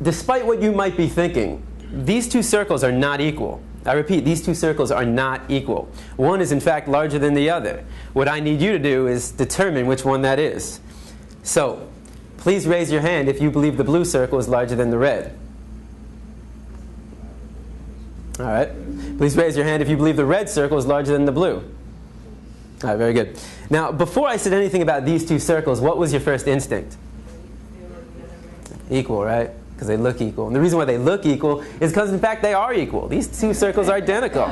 despite what you might be thinking, these two circles are not equal. I repeat, these two circles are not equal. One is in fact larger than the other. What I need you to do is determine which one that is. So, please raise your hand if you believe the blue circle is larger than the red. All right. Please raise your hand if you believe the red circle is larger than the blue. All right, very good. Now, before I said anything about these two circles, what was your first instinct? Equal, right? Because they look equal. And the reason why they look equal is because, in fact, they are equal. These two circles are identical.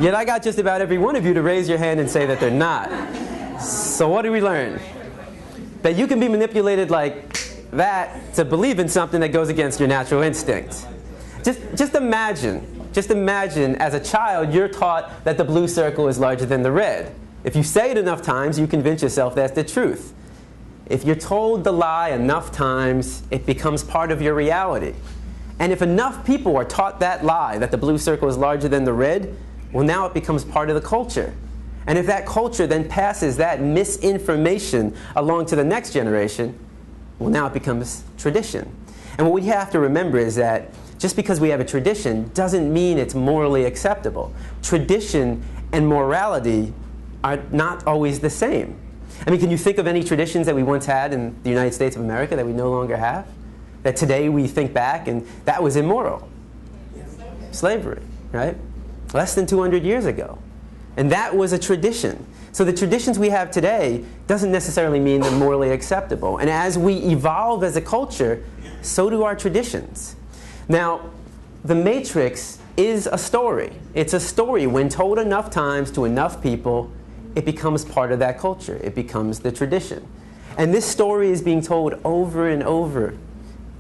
Yet I got just about every one of you to raise your hand and say that they're not. So what do we learn? That you can be manipulated like that to believe in something that goes against your natural instinct. Just imagine as a child you're taught that the blue circle is larger than the red. If you say it enough times, you convince yourself that's the truth. If you're told the lie enough times, it becomes part of your reality. And if enough people are taught that lie, that the blue circle is larger than the red, well, now it becomes part of the culture. And if that culture then passes that misinformation along to the next generation, well, now it becomes tradition. And what we have to remember is that just because we have a tradition doesn't mean it's morally acceptable. Tradition and morality are not always the same. I mean, can you think of any traditions that we once had in the United States of America that we no longer have? That today we think back and that was immoral? Slavery, right? Less than 200 years ago. And that was a tradition. So the traditions we have today doesn't necessarily mean they're morally acceptable. And as we evolve as a culture, so do our traditions. Now, The Matrix is a story. It's a story. When told enough times to enough people, it becomes part of that culture. It becomes the tradition. And this story is being told over and over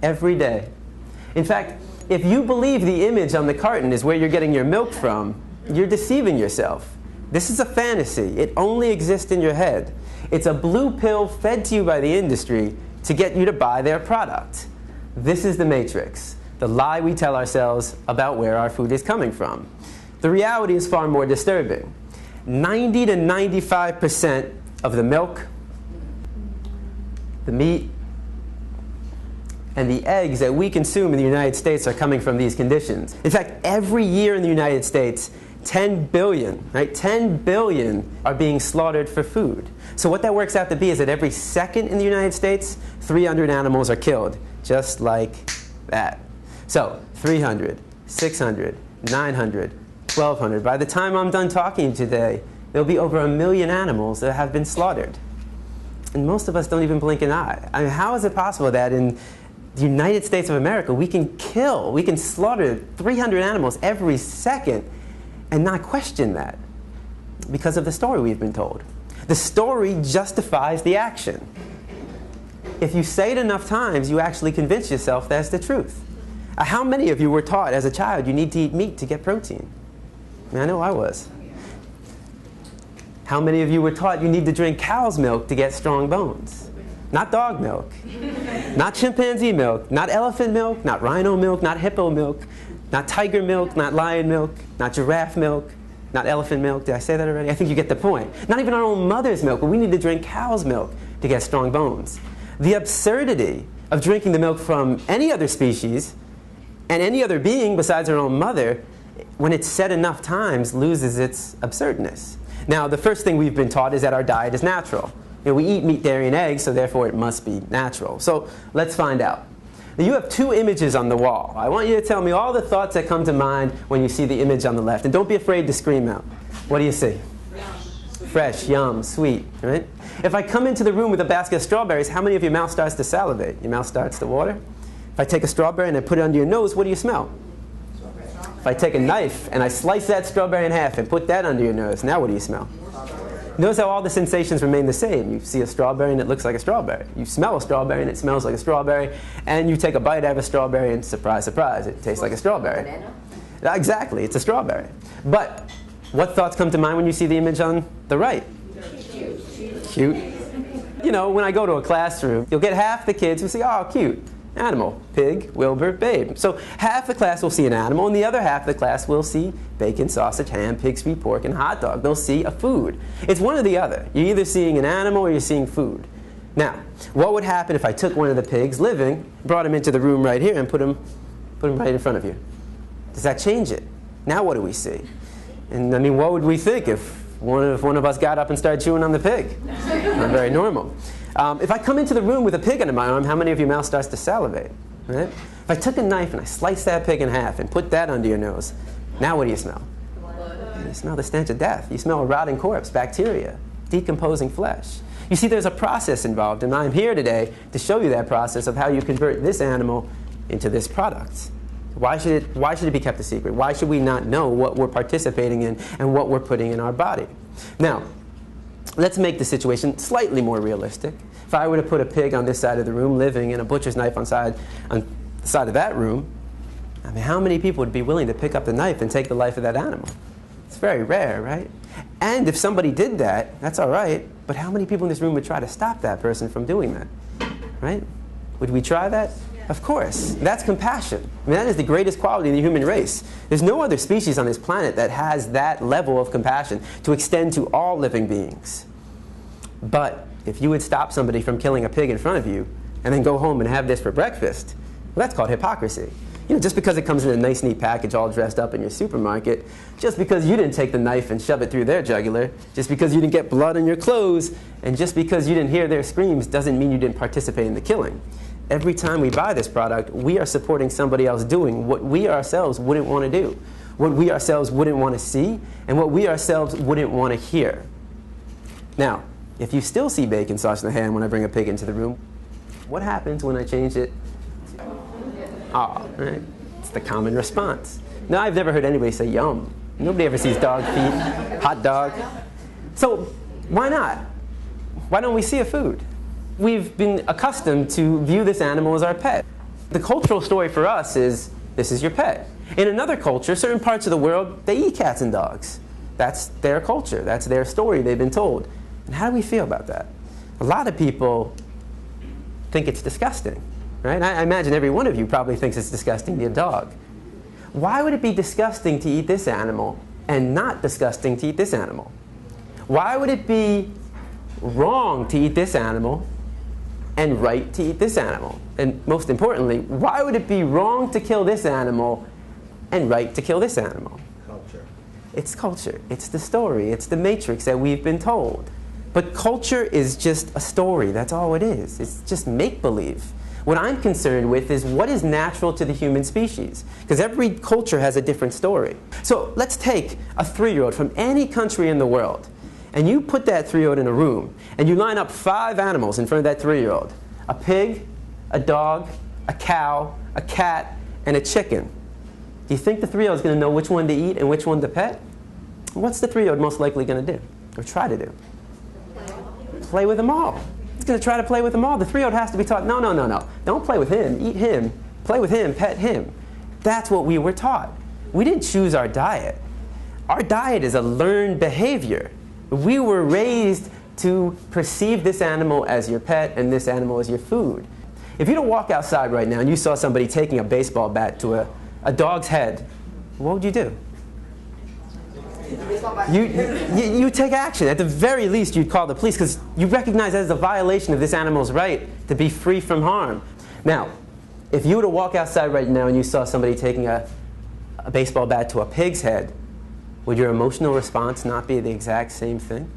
every day. In fact, if you believe the image on the carton is where you're getting your milk from, you're deceiving yourself. This is a fantasy. It only exists in your head. It's a blue pill fed to you by the industry to get you to buy their product. This is the Matrix, the lie we tell ourselves about where our food is coming from. The reality is far more disturbing. 90 to 95% of the milk, the meat, and the eggs that we consume in the United States are coming from these conditions. In fact, every year in the United States, 10 billion, right? 10 billion are being slaughtered for food. So what that works out to be is that every second in the United States, 300 animals are killed, just like that. So 300, 600, 900, 1,200. By the time I'm done talking today, there'll be over 1 million animals that have been slaughtered. And most of us don't even blink an eye. I mean, how is it possible that in the United States of America we can slaughter 300 animals every second and not question that? Because of the story we've been told. The story justifies the action. If you say it enough times, you actually convince yourself that's the truth. How many of you were taught as a child you need to eat meat to get protein? I mean, I know I was. How many of you were taught you need to drink cow's milk to get strong bones? Not dog milk, not chimpanzee milk, not elephant milk, not rhino milk, not hippo milk, not tiger milk, not lion milk, not giraffe milk, not elephant milk. Did I say that already? I think you get the point. Not even our own mother's milk, but we need to drink cow's milk to get strong bones. The absurdity of drinking the milk from any other species and any other being besides our own mother, when it's said enough times, loses its absurdness. Now, the first thing we've been taught is that our diet is natural. You know, we eat meat, dairy, and eggs, so therefore it must be natural. So let's find out. Now, you have two images on the wall. I want you to tell me all the thoughts that come to mind when you see the image on the left. And don't be afraid to scream out. What do you see? Fresh, yum, sweet, right? If I come into the room with a basket of strawberries, how many of your mouth starts to salivate? Your mouth starts to water? If I take a strawberry and I put it under your nose, what do you smell? If I take a knife and I slice that strawberry in half and put that under your nose, now what do you smell? Notice how all the sensations remain the same. You see a strawberry and it looks like a strawberry. You smell a strawberry and it smells like a strawberry. And you take a bite out of a strawberry and surprise, surprise, it tastes like a strawberry. Banana? Exactly, it's a strawberry. But what thoughts come to mind when you see the image on the right? Cute. You know, when I go to a classroom, you'll get half the kids who say, oh, cute. Animal, pig, Wilbur, babe. So half the class will see an animal, and the other half of the class will see bacon, sausage, ham, pig, sweet pork, and hot dog. They'll see a food. It's one or the other. You're either seeing an animal or you're seeing food. Now, what would happen if I took one of the pigs living, brought him into the room right here, and put him right in front of you? Does that change it? Now what do we see? And I mean, what would we think if one of us got up and started chewing on the pig? Not very normal. If I come into the room with a pig under my arm, how many of your mouth starts to salivate? Right? If I took a knife and I sliced that pig in half and put that under your nose, now what do you smell? You smell the stench of death. You smell a rotting corpse, bacteria, decomposing flesh. You see, there's a process involved, and I'm here today to show you that process of how you convert this animal into this product. Why should it be kept a secret? Why should we not know what we're participating in and what we're putting in our body? Now, let's make the situation slightly more realistic. If I were to put a pig on this side of the room living and a butcher's knife on the side of that room, I mean, how many people would be willing to pick up the knife and take the life of that animal? It's very rare, right? And if somebody did that, that's all right, but how many people in this room would try to stop that person from doing that? Right? Would we try that? Of course. That's compassion. I mean, that is the greatest quality in the human race. There's no other species on this planet that has that level of compassion to extend to all living beings. But if you would stop somebody from killing a pig in front of you and then go home and have this for breakfast, well, that's called hypocrisy. You know, just because it comes in a nice, neat package all dressed up in your supermarket, just because you didn't take the knife and shove it through their jugular, just because you didn't get blood on your clothes, and just because you didn't hear their screams doesn't mean you didn't participate in the killing. Every time we buy this product, we are supporting somebody else doing what we ourselves wouldn't want to do, what we ourselves wouldn't want to see, and what we ourselves wouldn't want to hear. Now, if you still see bacon sauce in the hand when I bring a pig into the room, what happens when I change it? Ah, right? It's the common response. Now, I've never heard anybody say yum. Nobody ever sees dog feet, hot dog. So why not? Why don't we see a food? We've been accustomed to view this animal as our pet. The cultural story for us is, this is your pet. In another culture, certain parts of the world, they eat cats and dogs. That's their culture. That's their story they've been told. And how do we feel about that? A lot of people think it's disgusting, right? I imagine every one of you probably thinks it's disgusting to eat a dog. Why would it be disgusting to eat this animal and not disgusting to eat this animal? Why would it be wrong to eat this animal and right to eat this animal? And most importantly, why would it be wrong to kill this animal and right to kill this animal? Culture. It's culture. It's the story. It's the matrix that we've been told. But culture is just a story. That's all it is. It's just make-believe. What I'm concerned with is what is natural to the human species. Because every culture has a different story. So let's take a 3-year-old from any country in the world, and you put that 3-year-old in a room, and you line up 5 animals in front of that 3-year-old. A pig, a dog, a cow, a cat, and a chicken. Do you think the 3-year-old is going to know which one to eat and which one to pet? What's the 3-year-old most likely going to do, or try to do? Play with them all. He's going to try to play with them all. The 3-year-old has to be taught, no, no, no, no. Don't play with him. Eat him. Play with him. Pet him. That's what we were taught. We didn't choose our diet. Our diet is a learned behavior. We were raised to perceive this animal as your pet and this animal as your food. If you were to walk outside right now and you saw somebody taking a baseball bat to a dog's head, what would you do? You take action. At the very least, you'd call the police because you recognize that as a violation of this animal's right to be free from harm. Now, if you were to walk outside right now and you saw somebody taking a baseball bat to a pig's head, would your emotional response not be the exact same thing?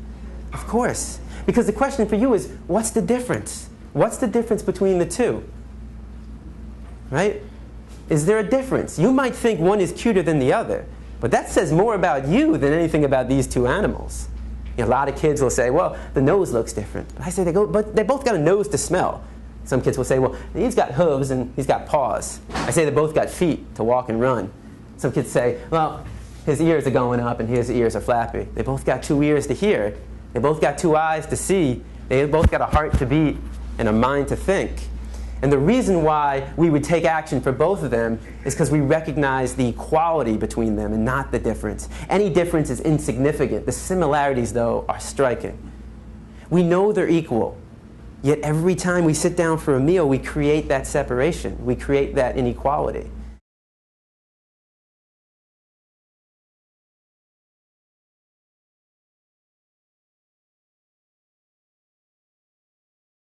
Of course. Because the question for you is, what's the difference? What's the difference between the two? Right? Is there a difference? You might think one is cuter than the other, but that says more about you than anything about these two animals. You know, a lot of kids will say, well, the nose looks different. I say, but they both got a nose to smell. Some kids will say, well, he's got hooves and he's got paws. I say they both got feet to walk and run. Some kids say, well, his ears are going up and his ears are flappy. They both got 2 ears to hear. They both got 2 eyes to see. They both got a heart to beat and a mind to think. And the reason why we would take action for both of them is because we recognize the equality between them and not the difference. Any difference is insignificant. The similarities, though, are striking. We know they're equal, yet every time we sit down for a meal, we create that separation. We create that inequality.